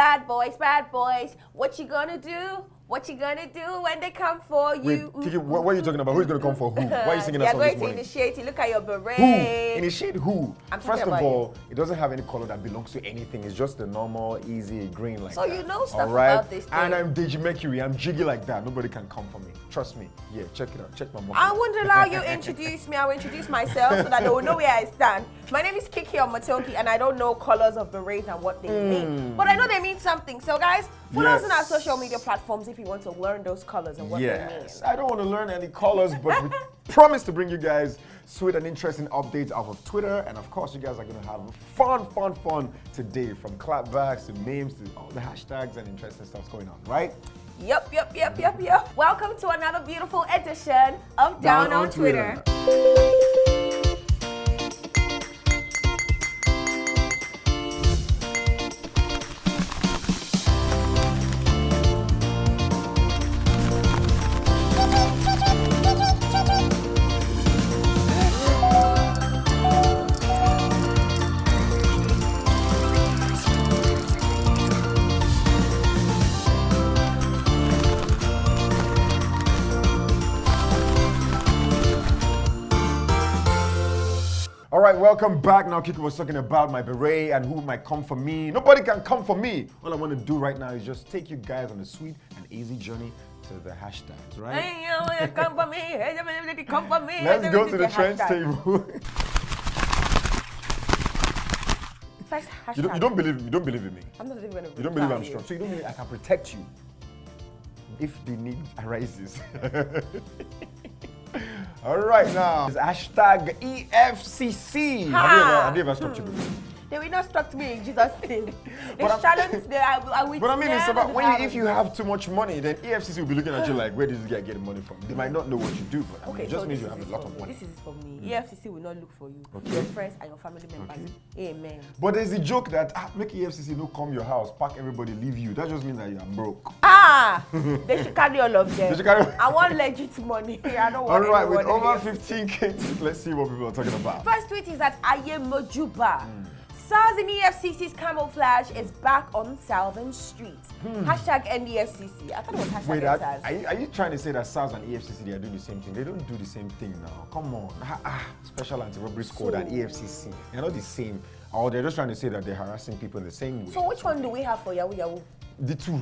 Bad boys, what you gonna do? What you gonna do when they come for you? Wait, Kiki, what are you talking about? Who's gonna come for who? Why are you singing that song this morning? They're going to initiate you. Look at your beret. Who? Initiate who? First of all, it doesn't have any color that belongs to anything. It's just the normal, easy green like so that. you know stuff about this thing. And I'm Deji Mercury. I'm jiggy like that. Nobody can come for me. Trust me. Yeah, check it out. Check my mom. I won't allow you to introduce me. I will introduce myself so that they will know where I stand. My name is Kiki Omatoki, and I don't know colors of berets and what they mean. But I know they mean something. So guys, follow us on our social media platforms if you want to learn those colors and what they mean. I don't want to learn any colors, but we promise to bring you guys sweet and interesting updates off of Twitter. And of course, you guys are going to have fun today, from clapbacks to memes to all the hashtags and interesting stuff's going on, right? Yep. Welcome to another beautiful edition of Down on Twitter. All right, welcome back. Now, Kiko was talking about my beret and who might come for me. Nobody can come for me. All I want to do right now is just take you guys on a sweet and easy journey to the hashtags, right? Hey, come for me. Come for me. Let's go to the trends table. First hashtag. You don't believe me. You don't believe in me. I'm not even going to. You don't believe I'm strong. So you don't believe I can protect you if the need arises. All right, now it's hashtag EFCC. Have you ever struck you before? They will not struck me in Jesus' name. It's challenge. But I mean, it's about if you have too much money, then EFCC will be looking at you like, where did this guy get the money from? They might not know what you do, but it just means you have a lot of money. This is for me. EFCC will not look for you. Your friends and your family members. Amen. But there's a joke that make EFCC no come your house, pack everybody, leave you. That just means that you are broke. They should carry all of them. I want legit money. I don't want. All right, with over 15K, let's see what people are talking about. First tweet is at Ayemojuba. SARS in EFCC's camouflage is back on Southern Street. Hashtag NEFCC. I thought it was hashtag SARS. Are you trying to say that SARS and EFCC, they are doing the same thing? They don't do the same thing now. Come on. Special Anti-Robbery Squad and EFCC. They're not the same. Or they're just trying to say that they're harassing people in the same way. So which one do we have for Yahoo Yahoo? The two.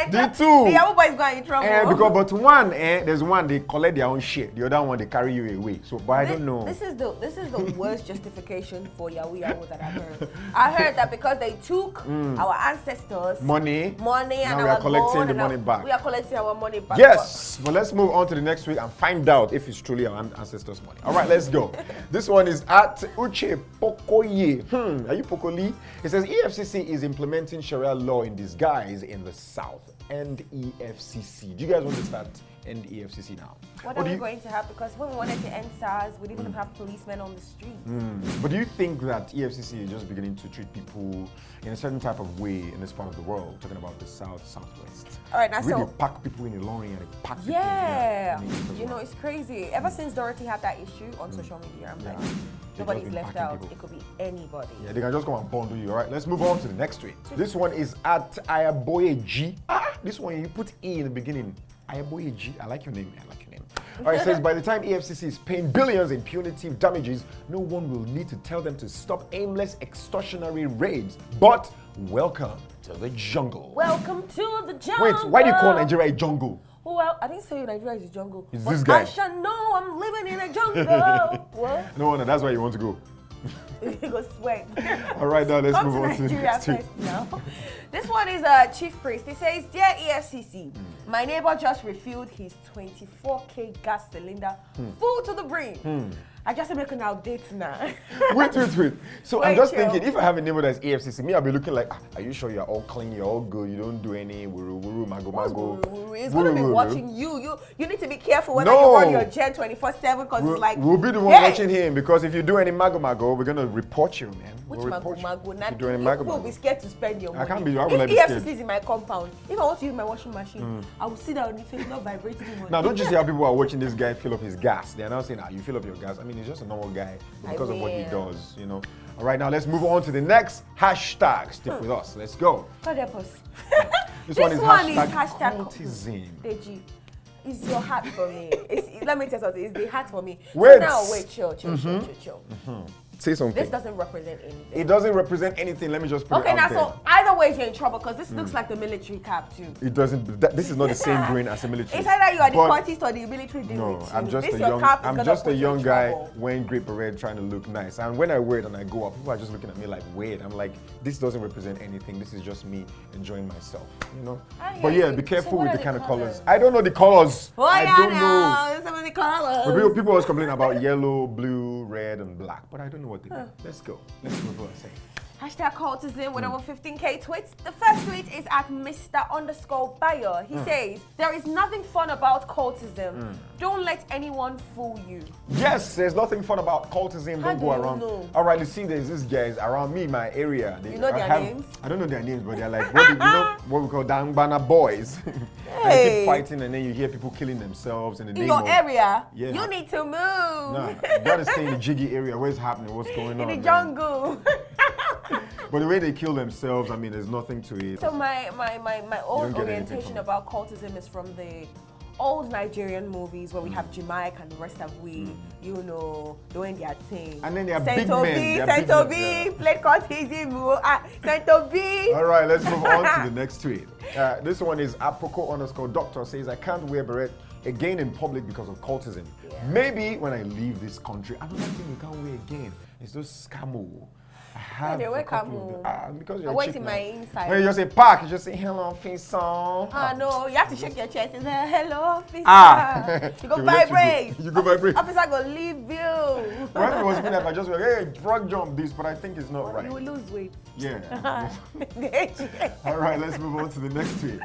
The two. The Yahoo boys going in trouble. But one, there's one they collect their own shit. The other one they carry you away. So, but I don't know. This is the worst justification for Yahoo Yahoo that I've heard. I heard that because they took our ancestors' money, and now our we are collecting gold the money back. We are collecting our money back. Yes, but let's move on to the next week and find out if it's truly our ancestors' money. All right, let's go. This one is at Uche Pokoye. Are you Pokoli? It says EFCC is implementing Sharia law in disguise in the South. End EFCC. Do you guys want to start end EFCC now? What are we going to have? Because when we wanted to end SARS, we didn't have policemen on the streets. But do you think that EFCC is just beginning to treat people in a certain type of way in this part of the world? Talking about the South, Southwest. All right, now really pack people in a lorry and they pack people. Yeah, you know, it's crazy. Ever since Dorothy had that issue on social media, I'm like, nobody's left out. People. It could be anybody. Yeah, they can just come and bundle you. All right, let's move on to the next tweet. This one is at Ayaboye G. This one, you put E in the beginning. Ayaboye G. I like your name. All right, it says, by the time EFCC is paying billions in punitive damages, no one will need to tell them to stop aimless extortionary raids. But welcome to the jungle. Welcome to the jungle. Wait, why do you call Nigeria a jungle? Well, I didn't say Nigeria is a jungle. It's this guy. I shall know I'm living in a jungle. What? No, that's why you want to go. You go sweat. All right, now let's move on to Nigeria next tweet. now. This one is Chief Priest. He says, dear EFCC, my neighbor just refilled his 24K gas cylinder full to the brim. I just make an update now. Wait. So I'm just thinking, if I have a neighbor that's EFCC, me, I'll be looking like, are you sure you're all clean, you're all good, you don't do any wuru, mago. It's going to be watching you. You need to be careful whether you run your gen 24/7 because it's like... We'll be the one watching him because if you do any mago, we're going to report you, man. Which mago? If you do any mago. Will be scared to spend your money. I can't be, why would I be scared? If EFCC is in my compound, if I want to use my washing machine, I will sit down and it's not vibrating anymore. Now, don't you see how people are watching this guy fill up his gas? They're now saying, you fill up your gas. I mean, he's just a normal guy because of what he does, you know. All right, now let's move on to the next hashtag. Stick with us. Let's go. God help us. This one is hashtag cultism. Deji, it's your hat for me. Let me tell you something. It's the hat for me. Wait. So now, wait, chill. Say something. This doesn't represent anything. It doesn't represent anything. Let me just put it Okay, out now there. so either way you're in trouble because this looks like the military cap too. It doesn't. This is not the same grain as a military. It's either you are the But parties or the military do no, it too. I'm just This a your young. cap is I'm gonna just a put you in young guy trouble. wearing grey parade, trying to look nice. And when I wear it and I go up, people are just looking at me like weird. I'm like, this doesn't represent anything. This is just me enjoying myself. You know. But yeah, be careful So with what the are kind the of colors. colours? I don't know the colors. Oh, I yeah, don't know. Some of the colors. But people always complain about yellow, blue, red, and black. But I don't know what they mean. Let's go. Let's move on. Hashtag cultism with over 15k tweets. The first tweet is at Mr_Bayer. He says, there is nothing fun about cultism. Don't let anyone fool you. Yes, there's nothing fun about cultism. How Don't do go you around. know? All right, you see, there's these guys around me, my area. You know their names? I don't know their names, but they're like, what we call Dangbana boys. And they keep fighting, and then you hear people killing themselves in the In name your of... area, Yeah. you need to move. Nah, you gotta stay in the jiggy area. What's happening? What's going on? In the man? jungle. But the way they kill themselves, I mean, there's nothing to it. So my old get anything orientation from it. about cultism is from the old Nigerian movies where we have Jamaica and the rest of we, you know, doing their thing. And then they are big men. Saint-Obi, played cultism. Saint-Obi. All right, let's move on to the next tweet. This one is Apoko_Doctor says, I can't wear beret again in public because of cultism. Yeah. Maybe when I leave this country, another thing you can't wear again is those scamo. I have they wear a couple camo. of them. Because you're I a wait chick in now. my inside. When you just say park, you just say hello, face on. No, you have to shake your chest and say hello, officer. You go They will let vibrate. you go vibrate. Officer go leave you. When it was me, if I just went, hey, frog jump this, but I think it's not right. You will lose weight. Yeah. All right, let's move on to the next tweet.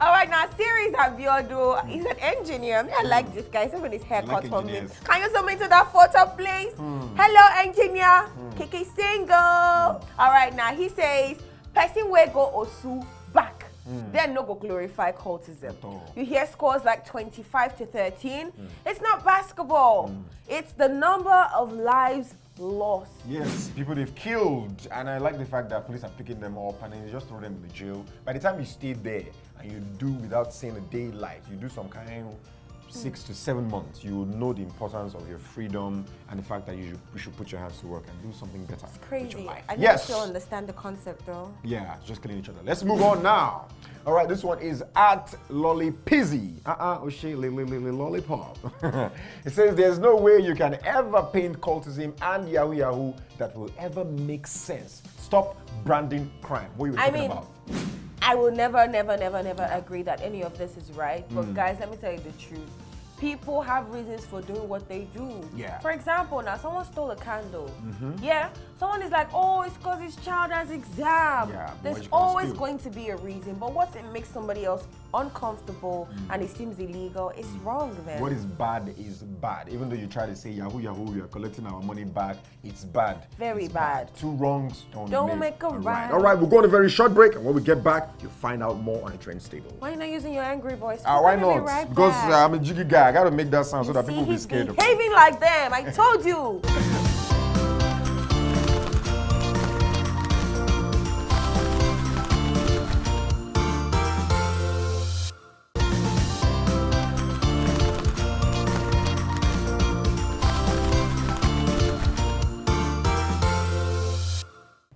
All right, now Series Abiodo, he's an engineer. I like this guy. Even his haircut from him. engineers. Can you zoom into that photo, please? Hello, engineer. Kiki single. All right, now he says, person will go osu back. Then no go glorify cultism. You hear scores like 25-13. It's not basketball. It's the number of lives lost. Yes, people they've killed, and I like the fact that police are picking them up and then you just throw them in the jail. By the time you stay there and you do without seeing the daylight, you do some kind of 6 to 7 months, you will know the importance of your freedom and the fact that you should put your hands to work and do something better with your Crazy. life. I Yes. still understand the concept though. Yeah, just killing each other. Let's move on now. All right, this one is at Lollipizzy. Lollipop. It says there's no way you can ever paint cultism and Yahoo Yahoo that will ever make sense. Stop branding crime. What are you talking about? I will never agree that any of this is right. But guys, let me tell you the truth. People have reasons for doing what they do. Yeah. For example, now someone stole a candle. Yeah. Someone is like, oh, it's because his child has exam. Yeah, but There's you can always steal. going to be a reason. But once it makes somebody else uncomfortable and it seems illegal, it's wrong, man. What is bad is bad. Even though you try to say Yahoo Yahoo, we are collecting our money back, it's bad. Very It's bad. Two wrongs don't make a right. All right, we'll go on a very short break, and when we get back, you'll find out more on the trend stable. Why are you not using your angry voice? Why We're gonna be not? right Because back. I'm a jiggy guy. I gotta make that sound so that See, people will be he's scared of me. behaving like them. I told you.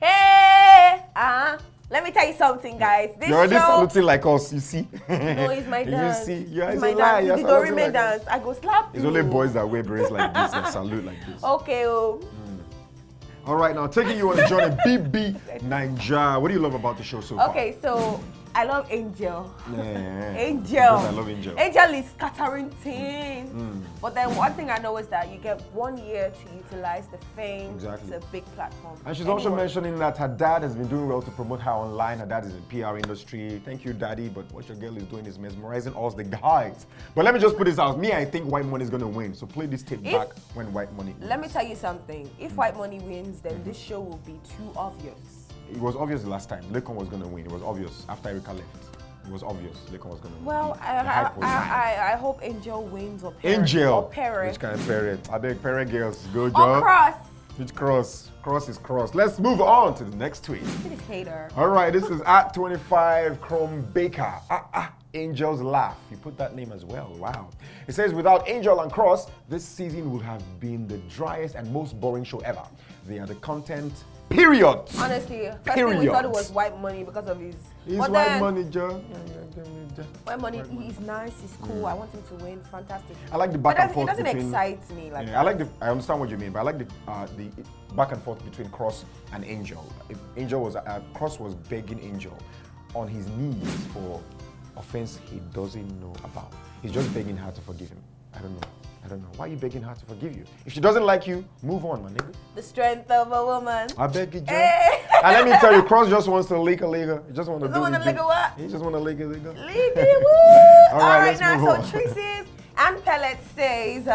Hey, let me tell you something, guys. This You're already show. saluting like us, you see? No, it's my dance. You see? You're it's a my lie. dance. You're It's the saluting Dorime like dance. I go slap It's you. only boys that wear berets like this that salute like this. Okay, oh. All right, now taking you on a journey, BB Ninja. What do you love about the show so far? Okay, so I love Angel. Yeah. Angel. Because I love Angel. Angel is scattering things. But then one thing I know is that you get 1 year to utilize the fame. Exactly. It's a big platform. And she's also mentioning that her dad has been doing well to promote her online. Her dad is in PR industry. Thank you, Daddy. But what your girl is doing is mesmerizing us, the guys. But let me just put this out. Me, I think White Money is going to win. So play this tape back when White Money wins. Let me tell you something. If White Money wins, then this show will be too obvious. It was obvious the last time. Lekon was going to win. It was obvious after Erika left. It was obvious Lekon was going to win. Well, The hype was high. I hope Angel wins or parent. Angel. Or parent. Which kind of parent? I beg parent girls. Go, Or job. Cross. Which cross? Cross is cross. Let's move on to the next tweet. This hater. All right, this is at 25 Chrome Baker. Angel's Laugh. You put that name as well. Wow. It says, without Angel and Cross, this season would have been the driest and most boring show ever. They are the content. Period. Honestly, first thing we thought it was White Money because of his. He's White Money, Joe. White Money, he's nice, he's cool. I want him to win. Fantastic. I like the back and forth. It doesn't excite me like that. I understand what you mean, but I like the back and forth between Cross and Angel. Cross was begging Angel on his knees for offense he doesn't know about. He's just begging her to forgive him. I don't know. Why are you begging her to forgive you? If she doesn't like you, move on, my nigga. The strength of a woman. I beg you, Joe. Hey. And let me tell you, Cross just wants to lick a nigga. He just wants to lick a what? He just want to lick a nigga. Lick it, woo! All right, now, so Tracy's and Pellet says,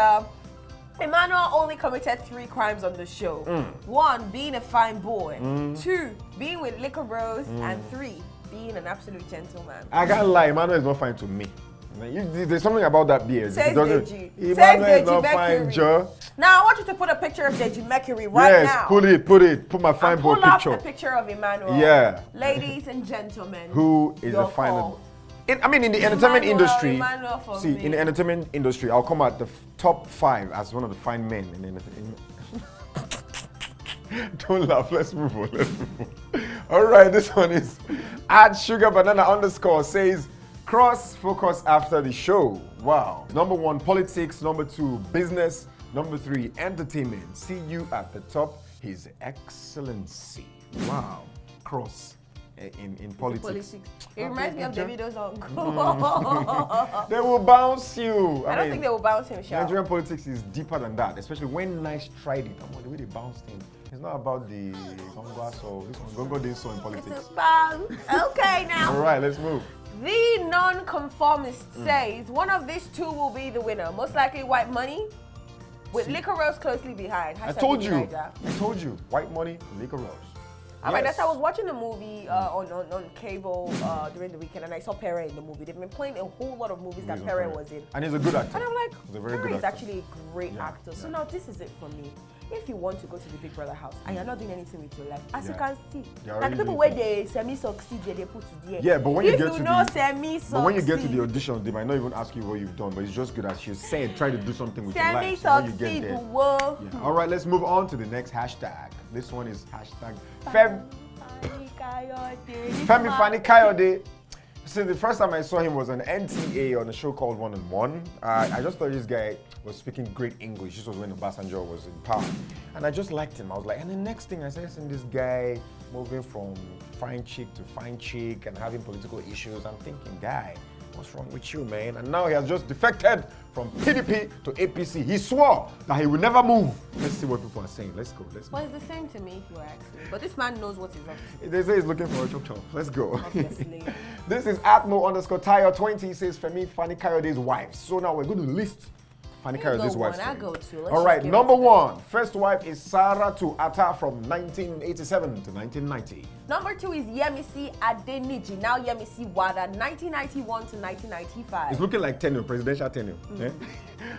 Emmanuel only committed 3 crimes on the show. 1, being a fine boy. 2, being with Liquor Rose. And 3, being an absolute gentleman. I can't lie, Emmanuel is not fine to me. There's something about that beard. Says Deji. Emmanuel is not fine, Joe. Now I want you to put a picture of Deji Mercury right now. Yes, put my fine boy picture. Pull up a picture of Emmanuel. Yeah. Ladies and gentlemen. Who is a fine? In the entertainment industry. In the entertainment industry, I'll come at the top 5 as one of the fine men in the entertainment. Don't laugh. Let's move on. All right, this one is at @sugarbanana_ says. Cross focus after the show. Wow. Number 1, politics. Number 2, business. Number 3, entertainment. See you at the top. His Excellency. Wow. Cross in politics. It reminds me of Davido's song. They will bounce you. I don't think they will bounce him, Sha. Nigerian politics is deeper than that, especially when Nice tried it. The way they bounced him. It's not about the Gongo, so this one Gongo didn't so in politics. It's a bounce. Okay, now. All right, let's move. The non-conformist says one of these 2 will be the winner. Most likely White Money, with Liquor Rose closely behind. I told you. White Money, Liquor Rose. All right, I was watching a movie on cable during the weekend, and I saw Pere in the movie. They've been playing a whole lot of movies that Pere was in. And he's a good actor. And I'm like, Pere is actually a great actor. So now this is it for me. If you want to go to the Big Brother house and you're not doing anything with your life, as you can see, like people where they semi-succeed, they put to the end. Yeah, but when you get to the audition, they might not even ask you what you've done, but it's just good as you said, try to do something with your life. So when you get there. Yeah. All right, let's move on to the next hashtag. This one is hashtag Femi Fani Coyote. So the first time I saw him was on NTA on a show called One on One. I just thought this guy was speaking great English. This was when Obasanjo was in power. And I just liked him. I was like, and the next thing I started seeing this guy moving from fine chick to fine chick and having political issues. I'm thinking, guy, what's wrong with you, man? And now he has just defected from PDP to APC. He swore that he would never move. Let's see what people are saying. Let's go. Well, it's the same to me if you ask me. But this man knows what he's up to. They say he's looking for a chop chop. Let's go. Obviously. This is @mo_Tayo20. He says Femi Fani Coyote's wife. So now we're going to list Fani Coyote's wives. All right, number 1. First wife is Saratu Atta from 1987 to 1990. Number 2 is Yemisi Adeniji, now Yemisi Wada, 1991 to 1995. It's looking like tenure, presidential tenure. Yeah?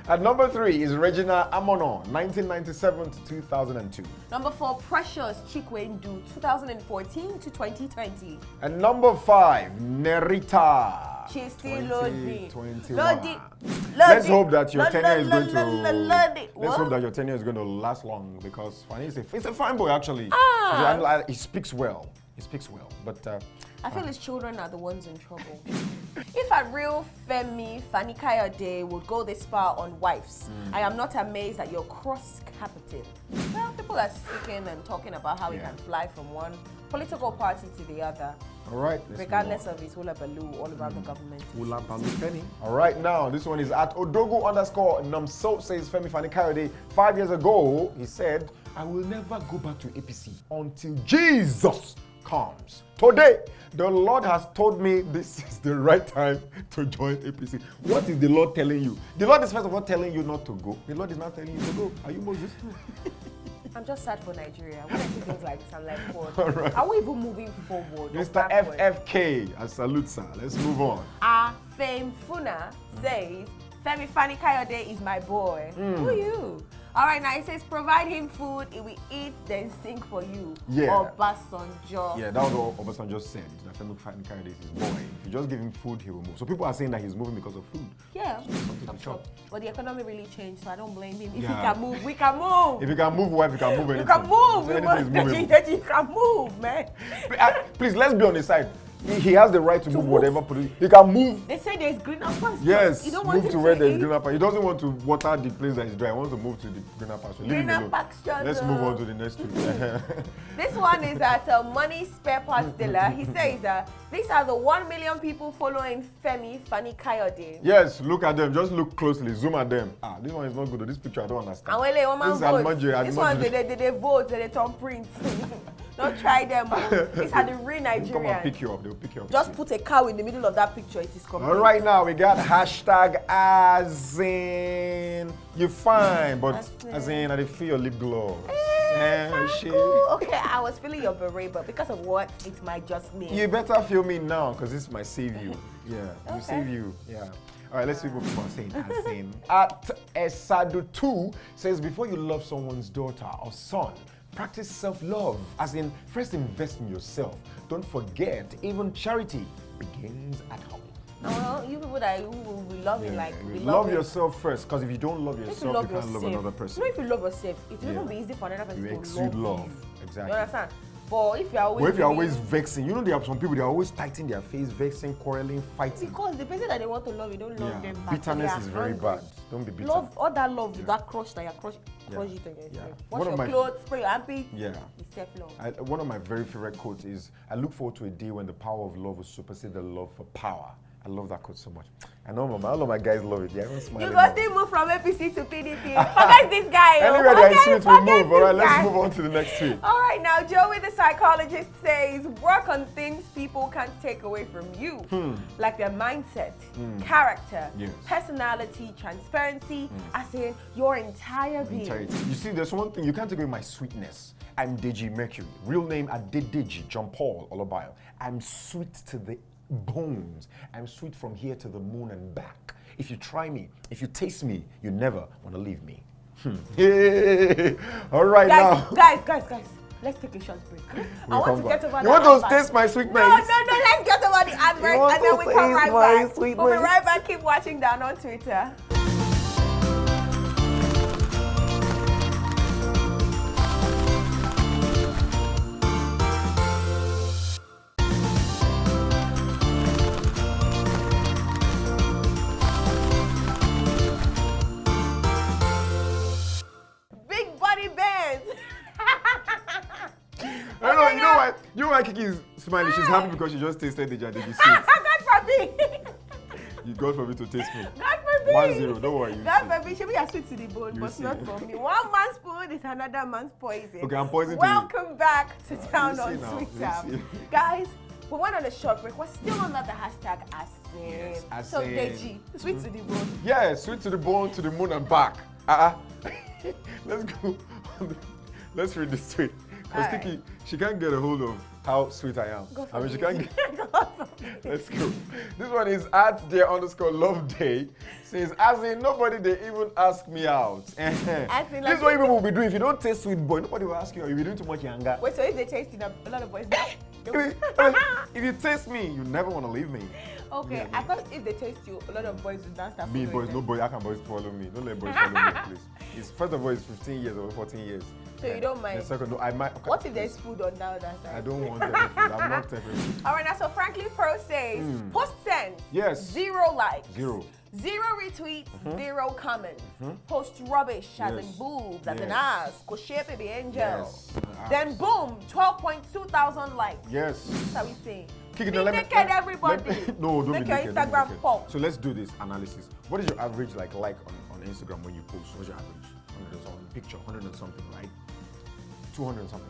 And number 3 is Regina Amono, 1997 to 2002. Number 4, Precious Chikwendu, 2014 to 2020. And number 5, Nerita. She's still loading. Let's hope that your tenure is going to. Let's hope that your tenure is going to last long because Fani is a fine boy actually. He speaks well. But I feel his children are the ones in trouble. If a real Femi Fani Coyote would go this far on wives, I am not amazed at your cross-capital. Well, people are speaking and talking about how he can fly from one political party to the other. All right. Regardless of his hula baloo all around the government. Hula baloo Femi. All right, now this one is at @Odogo_Namso says Femi Fani Coyote. 5 years ago, he said, I will never go back to APC until Jesus comes. Today, the Lord has told me this is the right time to join APC. What is the Lord telling you? The Lord is first of all telling you not to go. The Lord is not telling you to go. Are you Moses? I'm just sad for Nigeria. When I see things like this, I'm like, what? Right. Are we even moving forward? Mr. FFK, I salute sir. Let's move on. Fame Funa says, Femi Fani Coyote is my boy. Who are you? All right, now it says provide him food, he will eat, then sing for you. Yeah. Obasanjo. Yeah, that was what Obasanjo just said. This is boy. If you just give him food, he will move. So people are saying that he's moving because of food. Yeah. Something to chop. But the economy really changed, so I don't blame him. If Yeah. he can move, we can move. If you can move, wife, you can move anything. You can move. So anything is movable. You can move, man. Please, let's be on his side. He has the right to move whatever. He can move. They say there's greener pastures. Yes, You don't want move to where there's greener pasture. He doesn't want to water the place that is dry. He wants to move to the greener pasture. Leave him Greener alone. pastures. Let's move on to the next tweet. This one is at Money Spare Parts Dealer. He says, these are the 1 million people following Femi Coyote. Yes, look at them. Just look closely. Zoom at them. This one is not good. This picture I don't understand. And This is Almanji. This one, they vote, they turn print. Don't try them. These are the real Nigerians. Come and pick you up. They'll pick you up. Just put a cow in the middle of that picture. It is complete. All right, now we got hashtag as in you fine, but as in I did feel your lip gloss. Cool. Okay, I was feeling your beret, but because of what, it might just mean. You better feel me now, because this might save you. Yeah, Okay. you save you. Yeah. All right, let's see what people are saying. As in, at Esadu2 says, before you love someone's daughter or son, practice self-love. As in, first invest in yourself. Don't forget, even charity begins at home. No, you people that you will be loving we love yourself first, because if you don't love yourself, you can't yourself, love another person. You know, if you love yourself, it will be easy for another person You to exude love. you. Exactly. You understand? But if you're always vexing, you know there are some people, they are always tighten their face, vexing, quarreling, fighting. Because the person that they want to love, you don't love them back. Bitterness is very bad. Don't be bitter. Love, all that love, that crush that you crush it against yourself. Wash your clothes, spray your armpit. Yeah. It's self-love. One of my very favorite quotes is, I look forward to a day when the power of love will supersede the love for power. I love that quote so much. I know all of my guys love it. Yeah, I'm smiling. You got still move from APC to PDP. Forget this guy. Anyway, there is sweet, we move. All right, let's move on to the next tweet. All right, now Joey the psychologist says, work on things people can't take away from you, like their mindset, character, personality, transparency, as in your entire being. You see, there's one thing, you can't take away my sweetness. I'm Deji Mercury. Real name Adedeji John Paul Olobayo. I'm sweet to the bones. I'm sweet from here to the moon and back. If you try me, if you taste me, you never want to leave me. All right, guys, let's take a short break. I want to get over the advert. You want to taste my sweetness? No, let's get over the advert and then we come right back. We'll be right back. Keep watching down on Twitter. You know why Kiki is smiling? She's happy because she just tasted the Jadeji sweet. God forbid. You God forbid to taste me. God forbid. 1-0, don't worry. God forbid. She be a sweet to the bone, but not for me. One man's food is another man's poison. Okay, I'm poisoned. Welcome back to Town on Twitter. Guys, we went on a short break. We're still under the hashtag ASIN. Yes, so Deji, sweet to the bone. Yeah, sweet to the bone, to the moon and back. Let's go. Let's read this tweet. Because Kiki, she can't get a hold of how sweet I am. I mean, she can't get... Let's go. This one is @their_love_day. Says, as in, nobody they even ask me out. This is what people will be doing. If you don't taste sweet boy, nobody will ask you. You'll be doing too much younger. Wait, so if they taste it, a lot of boys if you taste me, you never want to leave me. Okay, I thought if they taste you, a lot of boys would not start me, boys, them. No boy, how can boys follow me? Don't let boys follow me, please. First of all, it's 15 years or 14 years. So you don't mind? Second, no, I might. Okay. What if there's food on the other side? I don't want any food. I'm not taking food. All right, now, so Frankly Pro says, post send. Yes. 0 likes. 0. 0 retweets, 0 comments. Post rubbish as in boobs, as in ass, crochet baby angel. Then boom, 12.2 thousand likes. Yes. That's how we say. Be naked, everybody. No, don't make be your naked. Instagram pop. So let's do this analysis. What is your average like on Instagram when you post? What's your average? 100 and something picture, 100 and something, right? 200 and something.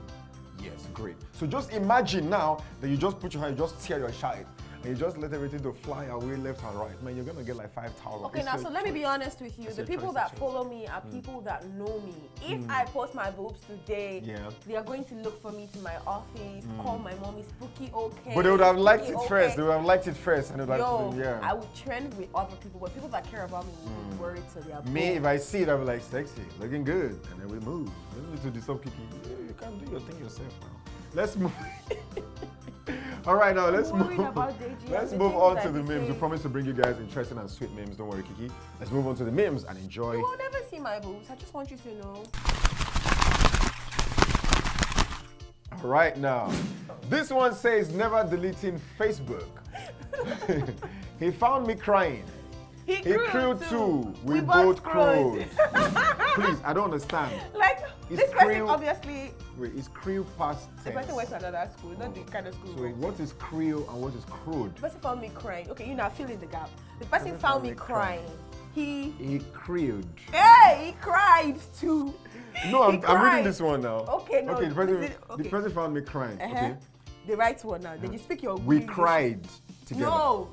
Yes, great. So just imagine now that you just put your hand, you just tear your shirt, and you just let everything to fly away left and right, man, you're gonna get like 5,000. Okay, now, so let me be honest with you. The people that follow me are people that know me. If I post my boobs today, they are going to look for me to my office, call my mommy spooky, okay. But they would have liked it first. They would have liked it first. And I would trend with other people, but people that care about me will be worried till they are me, if I see it, I'll be like, sexy, looking good. And then we move. We don't need to do some kiki. You can do your thing yourself now. Let's move. All right, now let's move. Let's move on to the memes. We promise to bring you guys interesting and sweet memes. Don't worry, Kiki. Let's move on to the memes and enjoy. You will never see my boobs. I just want you to know. All right, now. This one says never deleting Facebook. He found me crying. He crewed too. We both crewed. Please, I don't understand. Like, this person obviously... Wait, is crew past tense? The person went to another school, not the kind of school. So what is crew and what is crewed? The person found me crying. Okay, you now fill in the gap. The person found me crying. He crewed. Hey, he cried too. No, I'm reading this one now. Okay, no. Okay, the person found me crying. Okay. The right one now. Did you speak your We cried together. No.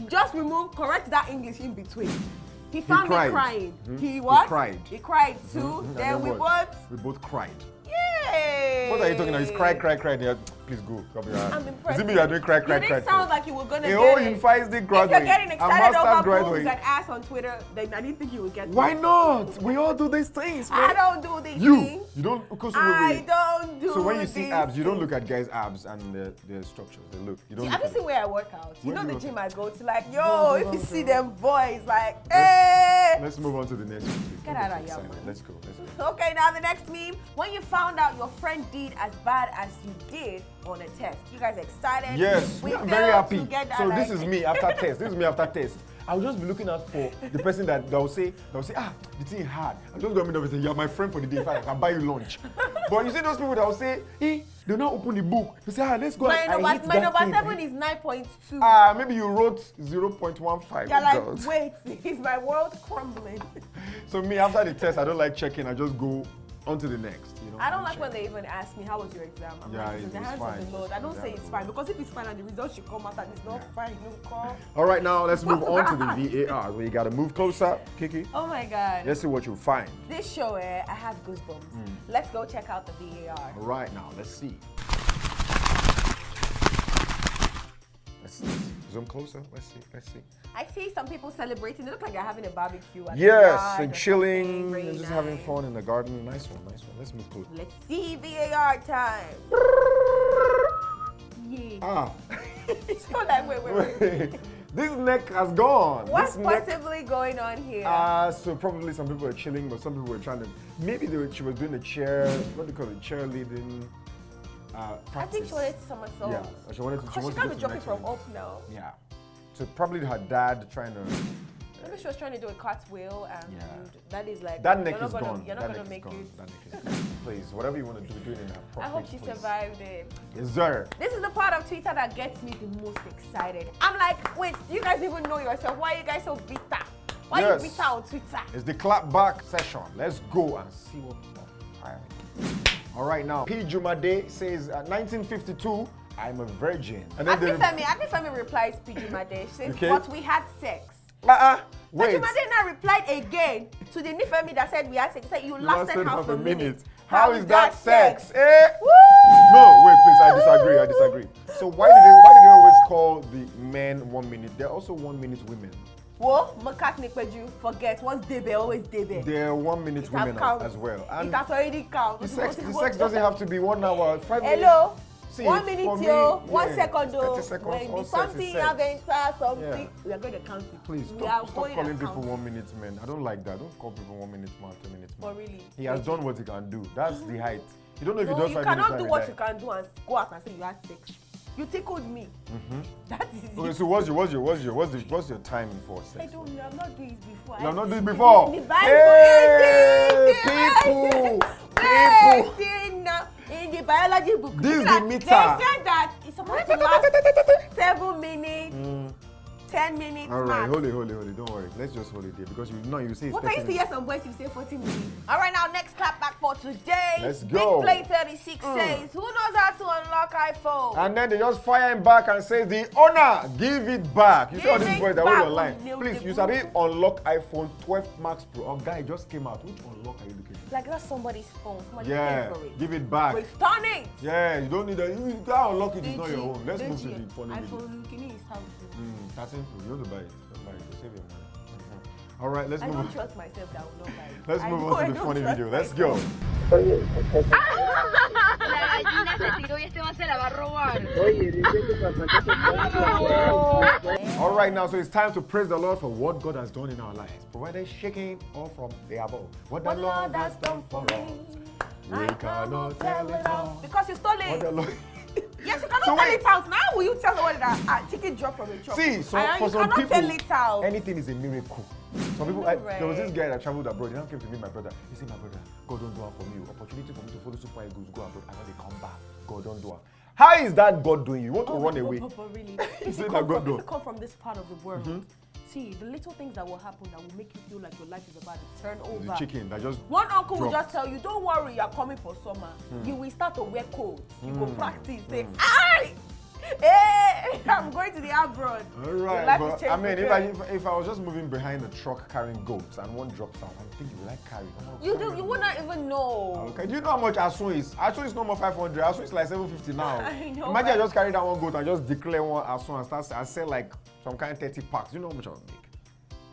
Just correct that English in between. He found me crying. He what? He cried. He cried too. Then we both cried. Yay! What are you talking about? He's cry. Yeah, please go. I'm impressed. Is it me you are doing cry? You didn't sound like you were going to get it. If you're getting excited over boobs and ass on Twitter, then I didn't think you would get Why not? We all do these things, man. I don't do these things. You don't? I don't do. So when you see abs, you don't look at guys' abs and their structures. They look. You don't. Have you seen where I work out? You know the gym I go to. Like, yo, if you see them boys, like, hey. Let's move on to the next one. Get out of here, man. Let's go. Okay, now the next meme. When you found out your friend did as bad as you did on a test, you guys excited? Yes, we are very happy. So this is me after test. This is me after test. I'll just be looking out for the person that will say, the thing is hard. I'm just going to say, you're my friend for the day. In fact, I can buy you lunch. But you see those people that will say, hey, they'll now open the book. They say, let's go. My number 7 is 9.2. Maybe you wrote 0.15. You're like, wait, is my world crumbling? So me, after the test, I don't like checking. I just go on to the next. You know, I don't like when they even ask me, how was your exam? I'm like, in the hands of the Lord. I don't say it's fine, because if it's fine and the results should come out and it's not fine, you call. All right, now let's move on to the VAR. We got to move closer, Kiki. Oh my God. Let's see what you find. This show, I have goosebumps. Let's go check out the VAR. All right, now let's see. Let's zoom closer. Let's see. I see some people celebrating. They look like they're having a barbecue. Yes, and chilling and just having fun in the garden. Nice one. Let's move closer. Let's see VAR time. Yeah. So like, wait. This neck has gone. What's possibly going on here? So probably some people are chilling, but some people were trying to. Maybe she was doing a chair. What do you call it? Cheerleading. I think she wanted to somersault. Yeah, she wanted to. She can't be jumping from up now. Yeah. So probably her dad trying to. Maybe she was trying to do a cartwheel, and that is like that neck is gone. You're not gonna make it. That neck is gone. Please, whatever you want to do it in a proper. I hope she survived it. Yes, sir. This is the part of Twitter that gets me the most excited. I'm like, wait, do you guys even know yourself? Why are you guys so bitter? Why are you bitter on Twitter? It's the Clapback session. Let's go and see what we're firing. All right, now, P. Jumade says, 1952, I'm a virgin. And then Femi replies P. Jumade. She says, but we had sex. Wait. Jumade now replied again to the Nifemi that said we had sex. He said, you lasted half a minute. How is that sex? Woo! No, wait, please, I disagree. So why did they always call the men 1 minute? They're also 1 minute women. Whoa, McCartney Peju, forget, once Debe, always Debe. They're 1 minute women as well. And it has already counted. The sex doesn't have to be 1 hour, 5 minutes. Hello? See, 1 minute, 1 second, 30 seconds, when something happens, we are going to count it. Please, stop calling people 1 minute men. I don't like that. Don't call people 1 minute man, 2 minutes man. But really? He has done what he can do. That's the height. You don't know if he does 5 minutes. You cannot do what you can do and go out and say you had sex. You tickled me. That is okay, so what's your timing for sex? I don't know. I'm not doing it before. You have not done it before? People. In the biology book, this is the meter. They said that it's supposed to last 7 minutes, 10 minutes. All right, max. hold it. Don't worry. Let's just hold it there because you say it's What I 30 used to minutes. hear some boys who say 40 minutes. All right, now next clapback for today. Let's go. Big Play 36 says, who knows how to unlock iPhone? And then they just fire him back and say, the owner, give it back. You see all Give these it boys that wait back. online. Nailed Please, the you sabi unlock iPhone 12 Max Pro. Oh, guy, it just came out. Which unlock are you looking for? Like that's somebody's phone. Somebody Yeah, paid for it. give it back. Return it. Yeah, you don't need that. You can't unlock it, it's not your own. Let's move to Deji, the funny video. iPhone, can you use how to? 13 Pro. You want to buy it? Don't buy it. Save your money. All right, let's I move don't on. trust myself that I will not buy it. Let's I move know on I to the don't funny trust video. Let's myself. go. La gallina se tiró y Esteban se la va a robar. All right, now, so it's time to praise the Lord for what God has done in our lives, provided shaking or from the above. What the Lord has done for us, we cannot tell it all. Because you stole What the it. Lord. Yes, you cannot So tell wait. it out. Now will you tell someone that a chicken dropped from a truck? See, so And for you some cannot people, tell it out. anything is a miracle. Some people, know, there was this right? guy that traveled abroad. He now came to meet my brother. He said, "My brother, God don't do it for me. Opportunity for me to follow Super Eagles, go abroad, and then they come back. God don't do it." How is that God doing? You want to run away? But really, He if said you that come God from, do. if you come from this part of the world, see the little things that will happen that will make you feel like your life is about to turn over. The chicken that just One uncle will dropped. just tell you, "Don't worry, you're coming for summer." You will start to wear coats. You go practice. Say, hey, I'm going to the abroad. All Your right, life but is I mean, changing. if I was just moving behind the truck carrying goats and one drops out, I'm thinking, will I carry? You would not even know. Okay, do you know how much Asun is? Asun is no more 500. Asun is like 750 now. I know, Imagine I but- just carry that one goat and just declare one Asun and start. I sell like some kind of 30 packs. You know how much I would make?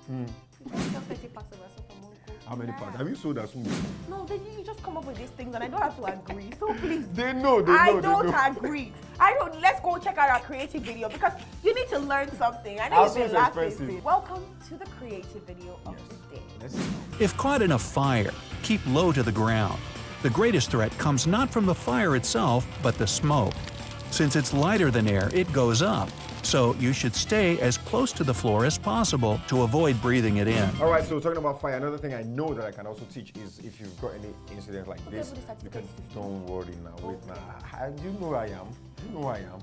You don't sell 30 packs of yourself from one coat. How many Yeah. packs? Have you sold Asun before? No, you just come up with these things and I don't have to agree. So please. They know. I they don't know. agree. I don't. Let's go check out our creative video because you need to learn something. I know Our you've been food's laughing. expensive. Welcome to the creative video of the day. Let's see. If caught in a fire, keep low to the ground. The greatest threat comes not from the fire itself, but the smoke. Since it's lighter than air, it goes up. So you should stay as close to the floor as possible to avoid breathing it in. All right, so talking about fire, another thing I know that I can also teach is if you've got any incidents like this, but it's you can, certificate. don't worry now, wait now. You know who I am. You know who I am.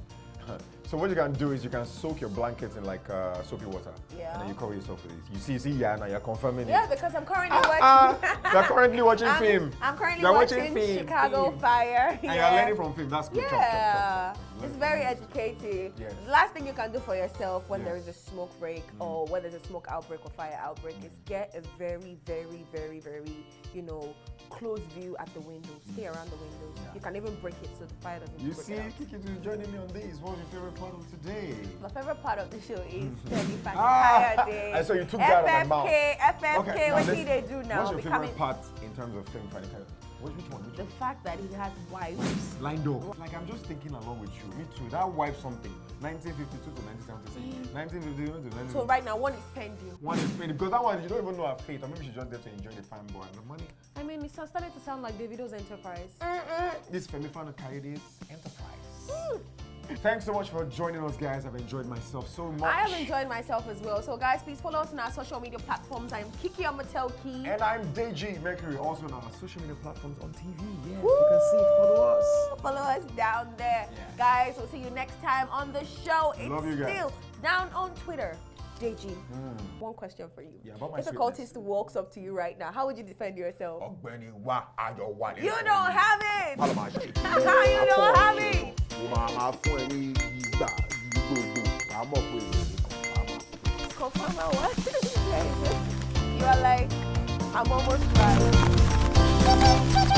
So what you can do is you can soak your blankets in like soapy water. Yeah. And then you cover yourself with it. You see, yeah, now you're confirming Yeah, it. because I'm currently watching. You're currently watching film. I'm currently You're watching film, Chicago film. Fire. And you're learning from film. That's good. Chop, chop, chop, Yeah, chop. it's very educative. Yes. The last thing you can do for yourself when Yes. there is a smoke break or when there's a smoke outbreak or fire outbreak is get a very, very, very, very, close view at the window. Stay around the windows. You can even break it so the fire doesn't You break see, out. Kiki is joining me on this. What's your favorite part of today? My favorite part of the show is Steady Ah, Day. and so you took that out of my mouth. FFK, now what let's- do they do now? What's your Becoming favorite part in terms of film fighting? Which one? Which the one? fact that he has wives. Lined up. Like I'm just thinking along with you. Me too. That wife something. 1952 to 1976. 1951 to 19. So right now, one is pending. One is paid because that one you don't even know her fate, or maybe she's just there to enjoy the fanboy and the money. I mean, it's starting to sound like Davido's Enterprise. This Femi fan carry this enterprise. Thanks so much for joining us, guys. I've enjoyed myself so much. I have enjoyed myself as well. So, guys, please follow us on our social media platforms. I'm Kiki Amatelki. And I'm Deji Mercury, also on our social media platforms on TV. Yes, you can see it. Follow us. Follow us down there. Yeah. Guys, we'll see you next time on the show. It's Love you guys. still down on Twitter. Deji, one question for you. Yeah, about my if a sweetness. cultist walks up to you right now, how would you defend yourself? Ọ̀gbẹ́ni wa ayọ̀ wà ní. You don't have it. Paloma ṣe. You don't have it. Mo máa fún ẹ ní ìgbà gbogbo. Màá mọ̀ pé ìgbà. Confirm my what? You are like, I'm almost right.